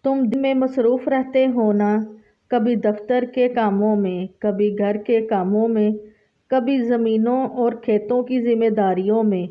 تم دن میں مصروف رہتے ہو نا، کبھی دفتر کے کاموں میں، کبھی گھر کے کاموں میں، کبھی زمینوں اور کھیتوں کی ذمہ داریوں میں۔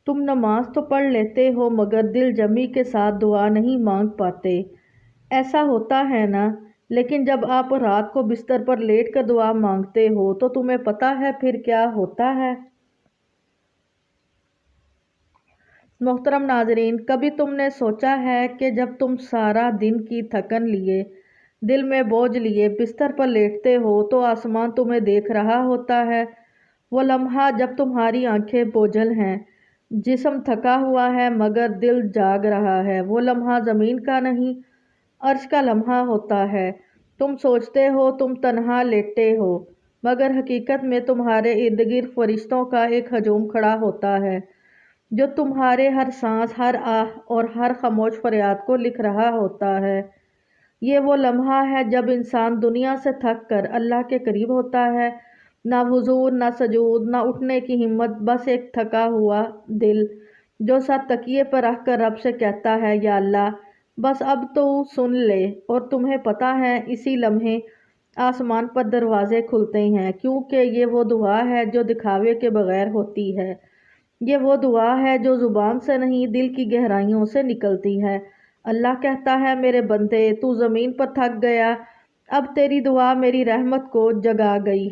تم نماز تو پڑھ لیتے ہو مگر دل جمی کے ساتھ دعا نہیں مانگ پاتے۔ ایسا ہوتا ہے نا، لیکن جب آپ رات کو بستر پر لیٹ کر دعا مانگتے ہو تو تمہیں پتہ ہے پھر کیا ہوتا ہے؟ محترم ناظرین، کبھی تم نے سوچا ہے کہ جب تم سارا دن کی تھکن لیے، دل میں بوجھ لیے بستر پر لیٹتے ہو تو آسمان تمہیں دیکھ رہا ہوتا ہے؟ وہ لمحہ جب تمہاری آنکھیں بوجھل ہیں، جسم تھکا ہوا ہے مگر دل جاگ رہا ہے، وہ لمحہ زمین کا نہیں، عرش کا لمحہ ہوتا ہے۔ تم سوچتے ہو تم تنہا لیٹے ہو، مگر حقیقت میں تمہارے ارد گرد فرشتوں کا ایک ہجوم کھڑا ہوتا ہے جو تمہارے ہر سانس، ہر آہ اور ہر خاموش فریاد کو لکھ رہا ہوتا ہے۔ یہ وہ لمحہ ہے جب انسان دنیا سے تھک کر اللہ کے قریب ہوتا ہے، نہ وضو، نہ سجود، نہ اٹھنے کی ہمت، بس ایک تھکا ہوا دل جو سر تکیے پر رکھ کر رب سے کہتا ہے، یا اللہ بس اب تو سن لے۔ اور تمہیں پتہ ہے اسی لمحے آسمان پر دروازے کھلتے ہیں، کیونکہ یہ وہ دعا ہے جو دکھاوے کے بغیر ہوتی ہے۔ یہ وہ دعا ہے جو زبان سے نہیں، دل کی گہرائیوں سے نکلتی ہے۔ اللہ کہتا ہے، میرے بندے تو زمین پر تھک گیا، اب تیری دعا میری رحمت کو جگا گئی۔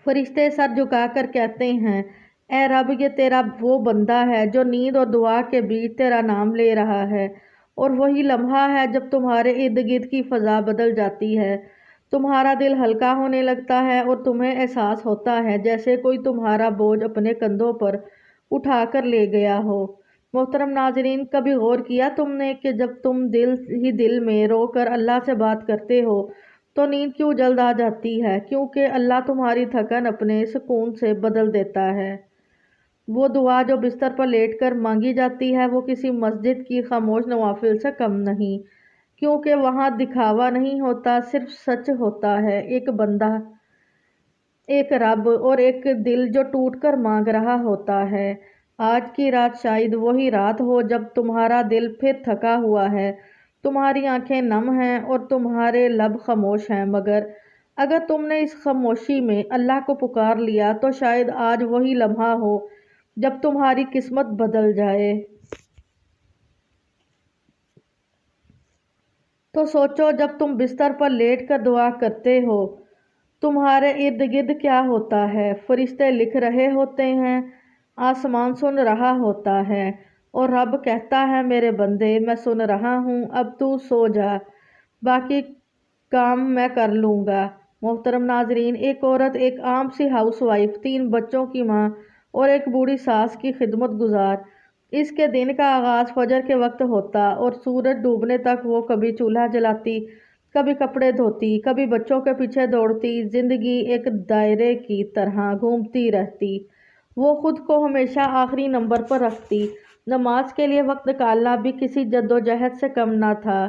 فرشتے سر جھکا کر کہتے ہیں، اے رب، یہ تیرا وہ بندہ ہے جو نیند اور دعا کے بیچ تیرا نام لے رہا ہے۔ اور وہی لمحہ ہے جب تمہارے ارد گرد کی فضا بدل جاتی ہے، تمہارا دل ہلکا ہونے لگتا ہے اور تمہیں احساس ہوتا ہے جیسے کوئی تمہارا بوجھ اپنے کندھوں پر اٹھا کر لے گیا ہو۔ محترم ناظرین، کبھی غور کیا تم نے کہ جب تم دل ہی دل میں رو کر اللہ سے بات کرتے ہو تو نیند کیوں جلد آ جاتی ہے؟ کیونکہ اللہ تمہاری تھکن اپنے سکون سے بدل دیتا ہے۔ وہ دعا جو بستر پر لیٹ کر مانگی جاتی ہے وہ کسی مسجد کی خاموش نوافل سے کم نہیں، کیونکہ وہاں دکھاوا نہیں ہوتا، صرف سچ ہوتا ہے، ایک بندہ، ایک رب اور ایک دل جو ٹوٹ کر مانگ رہا ہوتا ہے۔ آج کی رات شاید وہی رات ہو جب تمہارا دل پھر تھکا ہوا ہے، تمہاری آنکھیں نم ہیں اور تمہارے لب خاموش ہیں، مگر اگر تم نے اس خاموشی میں اللہ کو پکار لیا تو شاید آج وہی لمحہ ہو جب تمہاری قسمت بدل جائے۔ تو سوچو، جب تم بستر پر لیٹ کر دعا کرتے ہو تمہارے ارد گرد کیا ہوتا ہے؟ فرشتے لکھ رہے ہوتے ہیں، آسمان سن رہا ہوتا ہے اور رب کہتا ہے، میرے بندے میں سن رہا ہوں، اب تو سو جا، باقی کام میں کر لوں گا۔ محترم ناظرین، ایک عورت، ایک عام سی ہاؤس وائف، 3 بچوں کی ماں اور ایک بوڑھی ساس کی خدمت گزار، اس کے دن کا آغاز فجر کے وقت ہوتا اور سورج ڈوبنے تک وہ کبھی چولہا جلاتی، کبھی کپڑے دھوتی، کبھی بچوں کے پیچھے دوڑتی، زندگی ایک دائرے کی طرح گھومتی رہتی۔ وہ خود کو ہمیشہ آخری نمبر پر رکھتی۔ نماز کے لیے وقت نکالنا بھی کسی جدوجہد سے کم نہ تھا۔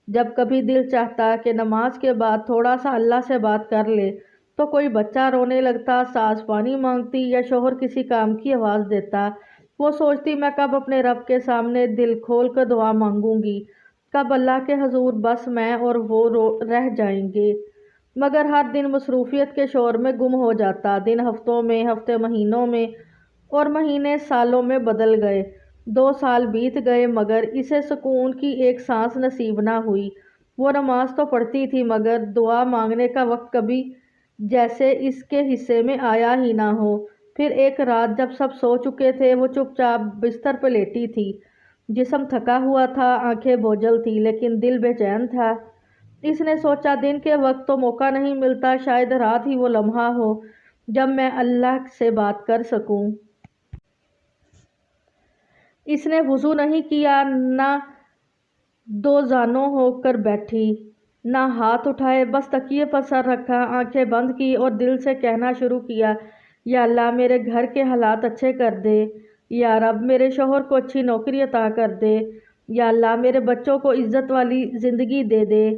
جب کبھی دل چاہتا کہ نماز کے بعد تھوڑا سا اللہ سے بات کر لے تو کوئی بچہ رونے لگتا، ساس پانی مانگتی یا شوہر کسی کام کی آواز دیتا۔ وہ سوچتی، میں کب اپنے رب کے سامنے دل کھول کر دعا مانگوں گی، کب اللہ کے حضور بس میں اور وہ رہ جائیں گے۔ مگر ہر دن مصروفیت کے شور میں گم ہو جاتا، دن ہفتوں میں، ہفتے مہینوں میں اور مہینے سالوں میں بدل گئے۔ 2 سال بیت گئے مگر اسے سکون کی ایک سانس نصیب نہ ہوئی۔ وہ نماز تو پڑھتی تھی مگر دعا مانگنے کا وقت کبھی جیسے اس کے حصے میں آیا ہی نہ ہو۔ پھر ایک رات جب سب سو چکے تھے، وہ چپ چاپ بستر پہ لیٹی تھی، جسم تھکا ہوا تھا، آنکھیں بوجھل تھی لیکن دل بے چین تھا۔ اس نے سوچا، دن کے وقت تو موقع نہیں ملتا، شاید رات ہی وہ لمحہ ہو جب میں اللہ سے بات کر سکوں۔ اس نے وضو نہیں کیا، نہ دوزانوں ہو کر بیٹھی، نہ ہاتھ اٹھائے، بس تکیے پر سر رکھا، آنکھیں بند کی اور دل سے کہنا شروع کیا، یا اللہ میرے گھر کے حالات اچھے کر دے، یا رب میرے شوہر کو اچھی نوکری عطا کر دے، یا اللہ میرے بچوں کو عزت والی زندگی دے دے،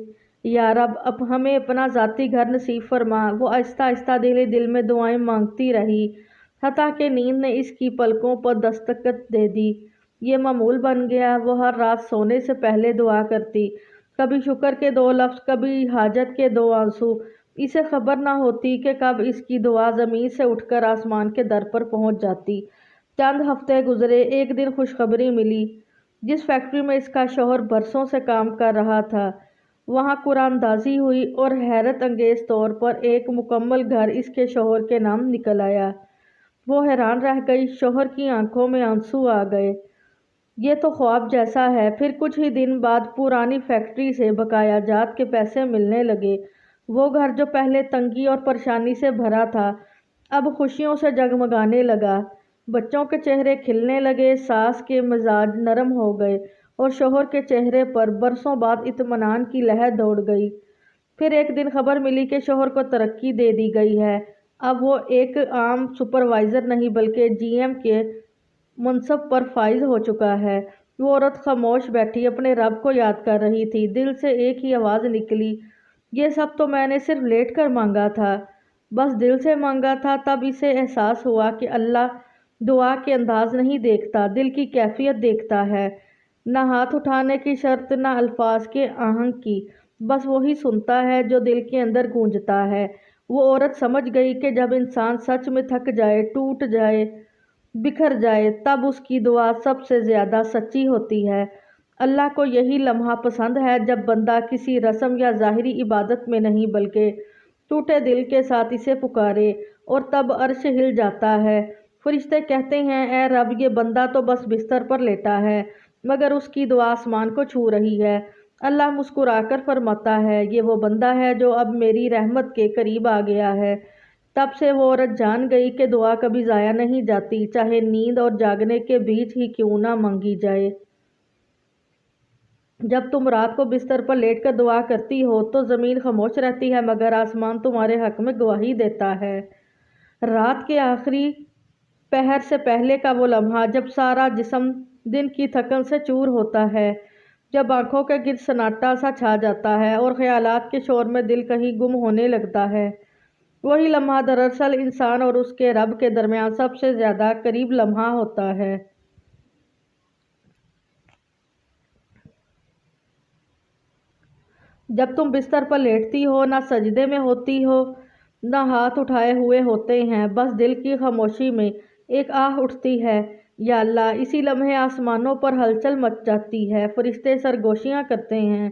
یا رب اب ہمیں اپنا ذاتی گھر نصیب فرما۔ وہ آہستہ آہستہ دل ہی دل میں دعائیں مانگتی رہی، حتیٰ کہ نیند نے اس کی پلکوں پر دستک دے دی۔ یہ معمول بن گیا۔ وہ ہر رات سونے سے پہلے دعا کرتی، کبھی شکر کے 2 لفظ، کبھی حاجت کے 2 آنسو۔ اسے خبر نہ ہوتی کہ کب اس کی دعا زمین سے اٹھ کر آسمان کے در پر پہنچ جاتی۔ چند ہفتے گزرے، ایک دن خوشخبری ملی۔ جس فیکٹری میں اس کا شوہر برسوں سے کام کر رہا تھا، وہاں قرآن دازی ہوئی اور حیرت انگیز طور پر ایک مکمل گھر اس کے شوہر کے نام نکل آیا۔ وہ حیران رہ گئی، شوہر کی آنکھوں میں آنسو آ گئے۔ یہ تو خواب جیسا ہے۔ پھر کچھ ہی دن بعد پرانی فیکٹری سے بقایا جات کے پیسے ملنے لگے۔ وہ گھر جو پہلے تنگی اور پریشانی سے بھرا تھا، اب خوشیوں سے جگمگانے لگا۔ بچوں کے چہرے کھلنے لگے، ساس کے مزاج نرم ہو گئے اور شوہر کے چہرے پر برسوں بعد اطمینان کی لہر دوڑ گئی۔ پھر ایک دن خبر ملی کہ شوہر کو ترقی دے دی گئی ہے۔ اب وہ ایک عام سپروائزر نہیں بلکہ GM کے منصب پر فائز ہو چکا ہے۔ وہ عورت خاموش بیٹھی اپنے رب کو یاد کر رہی تھی۔ دل سے ایک ہی آواز نکلی، یہ سب تو میں نے صرف لیٹ کر مانگا تھا، بس دل سے مانگا تھا۔ تب اسے احساس ہوا کہ اللہ دعا کے انداز نہیں دیکھتا، دل کی کیفیت دیکھتا ہے۔ نہ ہاتھ اٹھانے کی شرط، نہ الفاظ کے آہنگ کی، بس وہی سنتا ہے جو دل کے اندر گونجتا ہے۔ وہ عورت سمجھ گئی کہ جب انسان سچ میں تھک جائے، ٹوٹ جائے، بکھر جائے، تب اس کی دعا سب سے زیادہ سچی ہوتی ہے۔ اللہ کو یہی لمحہ پسند ہے جب بندہ کسی رسم یا ظاہری عبادت میں نہیں بلکہ ٹوٹے دل کے ساتھ اسے پکارے، اور تب عرش ہل جاتا ہے۔ فرشتے کہتے ہیں، اے رب، یہ بندہ تو بس بستر پر لیٹا ہے، مگر اس کی دعا آسمان کو چھو رہی ہے۔ اللہ مسکرا کر فرماتا ہے، یہ وہ بندہ ہے جو اب میری رحمت کے قریب آ گیا ہے۔ تب سے وہ عورت جان گئی کہ دعا کبھی ضائع نہیں جاتی، چاہے نیند اور جاگنے کے بیچ ہی کیوں نہ مانگی جائے۔ جب تم رات کو بستر پر لیٹ کر دعا کرتی ہو تو زمین خاموش رہتی ہے، مگر آسمان تمہارے حق میں گواہی دیتا ہے۔ رات کے آخری پہر سے پہلے کا وہ لمحہ جب سارا جسم دن کی تھکن سے چور ہوتا ہے، جب آنکھوں کے گرد سناٹا سا چھا جاتا ہے اور خیالات کے شور میں دل کہیں گم ہونے لگتا ہے، وہی لمحہ دراصل انسان اور اس کے رب کے درمیان سب سے زیادہ قریب لمحہ ہوتا ہے۔ جب تم بستر پر لیٹتی ہو، نہ سجدے میں ہوتی ہو، نہ ہاتھ اٹھائے ہوئے ہوتے ہیں، بس دل کی خاموشی میں ایک آہ اٹھتی ہے، یا اللہ! اسی لمحے آسمانوں پر ہلچل مچ جاتی ہے، فرشتے سرگوشیاں کرتے ہیں،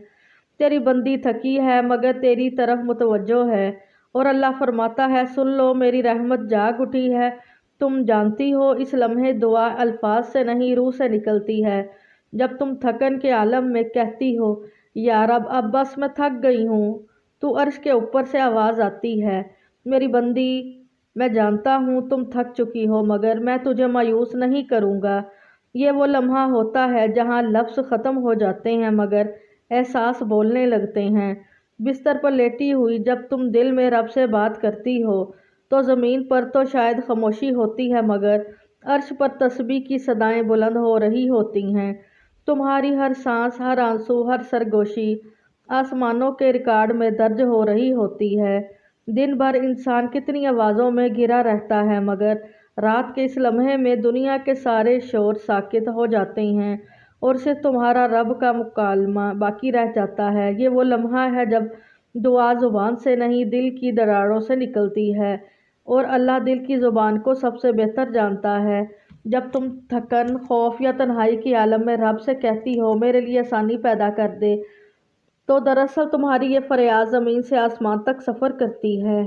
تیری بندی تھکی ہے مگر تیری طرف متوجہ ہے، اور اللہ فرماتا ہے، سن لو، میری رحمت جاگ اٹھی ہے۔ تم جانتی ہو، اس لمحے دعا الفاظ سے نہیں، روح سے نکلتی ہے۔ جب تم تھکن کے عالم میں کہتی ہو، یا رب، اب بس میں تھک گئی ہوں، تو عرش کے اوپر سے آواز آتی ہے، میری بندی، میں جانتا ہوں تم تھک چکی ہو مگر میں تجھے مایوس نہیں کروں گا۔ یہ وہ لمحہ ہوتا ہے جہاں لفظ ختم ہو جاتے ہیں مگر احساس بولنے لگتے ہیں۔ بستر پر لیٹی ہوئی جب تم دل میں رب سے بات کرتی ہو تو زمین پر تو شاید خاموشی ہوتی ہے مگر عرش پر تسبیح کی صدائیں بلند ہو رہی ہوتی ہیں۔ تمہاری ہر سانس، ہر آنسو، ہر سرگوشی آسمانوں کے ریکارڈ میں درج ہو رہی ہوتی ہے۔ دن بھر انسان کتنی آوازوں میں گھرا رہتا ہے مگر رات کے اس لمحے میں دنیا کے سارے شور ساکت ہو جاتے ہیں اور صرف تمہارا رب کا مکالمہ باقی رہ جاتا ہے۔ یہ وہ لمحہ ہے جب دعا زبان سے نہیں، دل کی دراڑوں سے نکلتی ہے، اور اللہ دل کی زبان کو سب سے بہتر جانتا ہے۔ جب تم تھکن، خوف یا تنہائی کے عالم میں رب سے کہتی ہو، میرے لیے آسانی پیدا کر دے، تو دراصل تمہاری یہ فریاد زمین سے آسمان تک سفر کرتی ہے،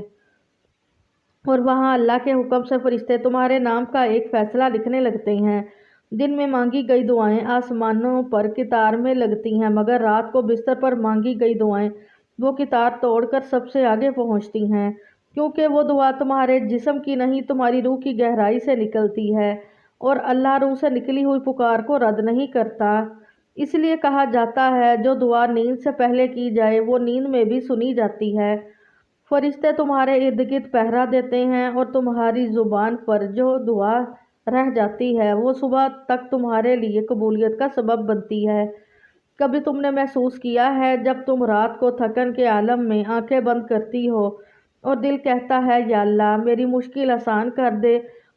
اور وہاں اللہ کے حکم سے فرشتے تمہارے نام کا ایک فیصلہ لکھنے لگتے ہیں۔ دن میں مانگی گئی دعائیں آسمانوں پر قطار میں لگتی ہیں مگر رات کو بستر پر مانگی گئی دعائیں وہ قطار توڑ کر سب سے آگے پہنچتی ہیں، کیونکہ وہ دعا تمہارے جسم کی نہیں، تمہاری روح کی گہرائی سے نکلتی ہے، اور اللہ روح سے نکلی ہوئی پکار کو رد نہیں کرتا۔ اس لیے کہا جاتا ہے، جو دعا نیند سے پہلے کی جائے وہ نیند میں بھی سنی جاتی ہے۔ فرشتے تمہارے ارد گرد پہرا دیتے ہیں اور تمہاری زبان پر جو دعا رہ جاتی ہے وہ صبح تک تمہارے لیے قبولیت کا سبب بنتی ہے۔ کبھی تم نے محسوس کیا ہے جب تم رات کو تھکن کے عالم میں آنکھیں بند کرتی ہو اور دل کہتا ہے، یا اللہ، میری مشکل آسان کر دے،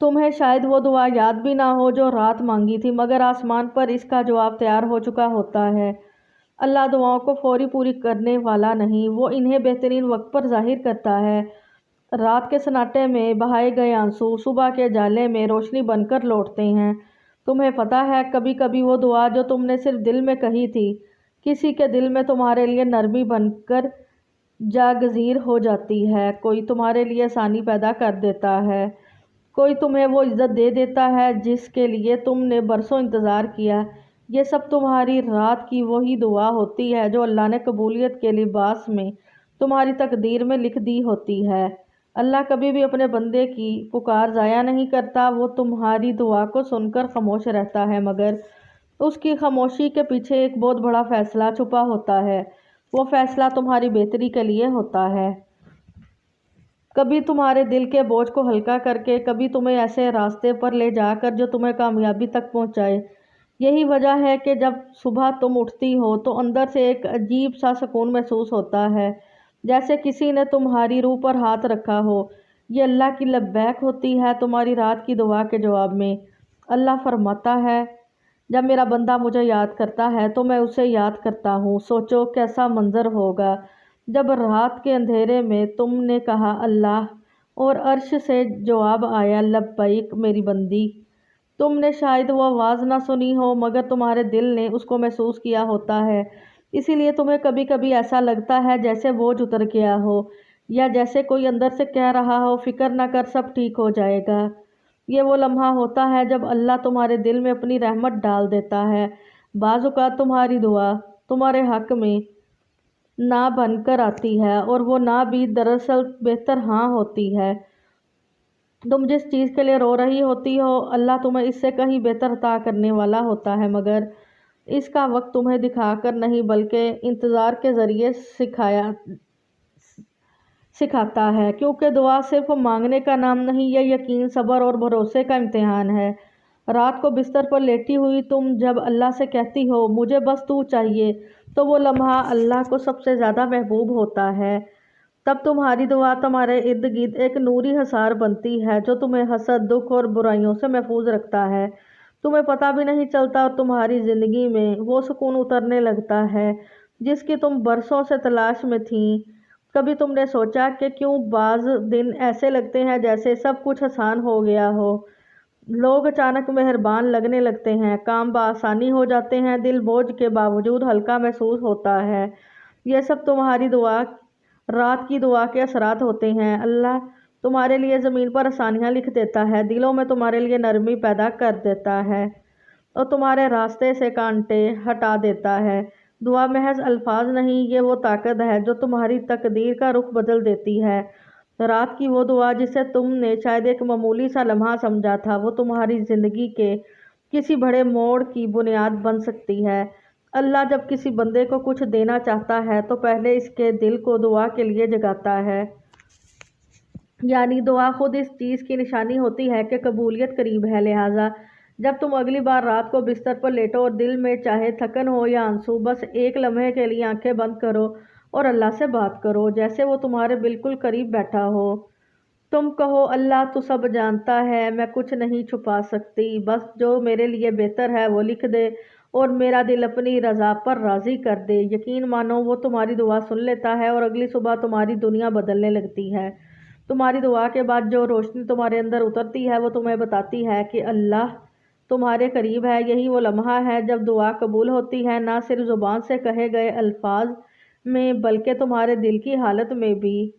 تمہیں شاید وہ دعا یاد بھی نہ ہو جو رات مانگی تھی، مگر آسمان پر اس کا جواب تیار ہو چکا ہوتا ہے۔ اللہ دعاؤں کو فوری پوری کرنے والا نہیں، وہ انہیں بہترین وقت پر ظاہر کرتا ہے۔ رات کے سناٹے میں بہائے گئے آنسو صبح کے جالے میں روشنی بن کر لوٹتے ہیں۔ تمہیں پتہ ہے کبھی کبھی وہ دعا جو تم نے صرف دل میں کہی تھی، کسی کے دل میں تمہارے لیے نرمی بن کر جاگزیر ہو جاتی ہے۔ کوئی تمہارے لیے آسانی پیدا کر دیتا ہے، کوئی تمہیں وہ عزت دے دیتا ہے جس کے لیے تم نے برسوں انتظار کیا۔ یہ سب تمہاری رات کی وہی دعا ہوتی ہے جو اللہ نے قبولیت کے لباس میں تمہاری تقدیر میں لکھ دی ہوتی ہے۔ اللہ کبھی بھی اپنے بندے کی پکار ضائع نہیں کرتا، وہ تمہاری دعا کو سن کر خاموش رہتا ہے، مگر اس کی خاموشی کے پیچھے ایک بہت بڑا فیصلہ چھپا ہوتا ہے۔ وہ فیصلہ تمہاری بہتری کے لیے ہوتا ہے، کبھی تمہارے دل کے بوجھ کو ہلکا کر کے، کبھی تمہیں ایسے راستے پر لے جا کر جو تمہیں کامیابی تک پہنچائے۔ یہی وجہ ہے کہ جب صبح تم اٹھتی ہو تو اندر سے ایک عجیب سا سکون محسوس ہوتا ہے، جیسے کسی نے تمہاری روح پر ہاتھ رکھا ہو۔ یہ اللہ کی لبیک ہوتی ہے تمہاری رات کی دعا کے جواب میں۔ اللہ فرماتا ہے، جب میرا بندہ مجھے یاد کرتا ہے تو میں اسے یاد کرتا ہوں۔ سوچو کیسا منظر ہوگا جب رات کے اندھیرے میں تم نے کہا اللہ، اور عرش سے جواب آیا لبیک میری بندی۔ تم نے شاید وہ آواز نہ سنی ہو، مگر تمہارے دل نے اس کو محسوس کیا ہوتا ہے۔ اسی لیے تمہیں کبھی کبھی ایسا لگتا ہے جیسے بوجھ اتر گیا ہو، یا جیسے کوئی اندر سے کہہ رہا ہو فکر نہ کر، سب ٹھیک ہو جائے گا۔ یہ وہ لمحہ ہوتا ہے جب اللہ تمہارے دل میں اپنی رحمت ڈال دیتا ہے۔ بعض اوقات تمہاری دعا تمہارے حق میں نہ بن کر آتی ہے، اور وہ نہ بھی دراصل بہتر ہاں ہوتی ہے۔ تم جس چیز کے لیے رو رہی ہوتی ہو، اللہ تمہیں اس سے کہیں بہتر عطا کرنے والا ہوتا ہے، مگر اس کا وقت تمہیں دکھا کر نہیں بلکہ انتظار کے ذریعے سکھاتا ہے، کیونکہ دعا صرف مانگنے کا نام نہیں، یہ یقین، صبر اور بھروسے کا امتحان ہے۔ رات کو بستر پر لیٹی ہوئی تم جب اللہ سے کہتی ہو مجھے بس تو چاہیے، تو وہ لمحہ اللہ کو سب سے زیادہ محبوب ہوتا ہے۔ تب تمہاری دعا تمہارے ارد گرد ایک نوری حصار بنتی ہے جو تمہیں حسد، دکھ اور برائیوں سے محفوظ رکھتا ہے۔ تمہیں پتہ بھی نہیں چلتا اور تمہاری زندگی میں وہ سکون اترنے لگتا ہے جس کی تم برسوں سے تلاش میں تھیں۔ کبھی تم نے سوچا کہ کیوں بعض دن ایسے لگتے ہیں جیسے سب کچھ آسان ہو گیا ہو؟ لوگ اچانک مہربان لگنے لگتے ہیں، کام بآسانی ہو جاتے ہیں، دل بوجھ کے باوجود ہلکا محسوس ہوتا ہے۔ یہ سب تمہاری دعا، رات کی دعا کے اثرات ہوتے ہیں۔ اللہ تمہارے لیے زمین پر آسانیاں لکھ دیتا ہے، دلوں میں تمہارے لیے نرمی پیدا کر دیتا ہے، اور تمہارے راستے سے کانٹے ہٹا دیتا ہے۔ دعا محض الفاظ نہیں، یہ وہ طاقت ہے جو تمہاری تقدیر کا رخ بدل دیتی ہے۔ رات کی وہ دعا جسے تم نے شاید ایک معمولی سا لمحہ سمجھا تھا، وہ تمہاری زندگی کے کسی بڑے موڑ کی بنیاد بن سکتی ہے۔ اللہ جب کسی بندے کو کچھ دینا چاہتا ہے تو پہلے اس کے دل کو دعا کے لیے جگاتا ہے۔ یعنی دعا خود اس چیز کی نشانی ہوتی ہے کہ قبولیت قریب ہے۔ لہٰذا جب تم اگلی بار رات کو بستر پر لیٹو اور دل میں چاہے تھکن ہو یا آنسو، بس ایک لمحے کے لیے آنکھیں بند کرو اور اللہ سے بات کرو جیسے وہ تمہارے بالکل قریب بیٹھا ہو۔ تم کہو اللہ تو سب جانتا ہے، میں کچھ نہیں چھپا سکتی، بس جو میرے لیے بہتر ہے وہ لکھ دے اور میرا دل اپنی رضا پر راضی کر دے۔ یقین مانو وہ تمہاری دعا سن لیتا ہے اور اگلی صبح تمہاری دنیا بدلنے لگتی ہے۔ تمہاری دعا کے بعد جو روشنی تمہارے اندر اترتی ہے وہ تمہیں بتاتی ہے کہ اللہ تمہارے قریب ہے۔ یہی وہ لمحہ ہے جب دعا قبول ہوتی ہے، نہ صرف زبان سے کہے گئے الفاظ میں بلکہ تمہارے دل کی حالت میں بھی۔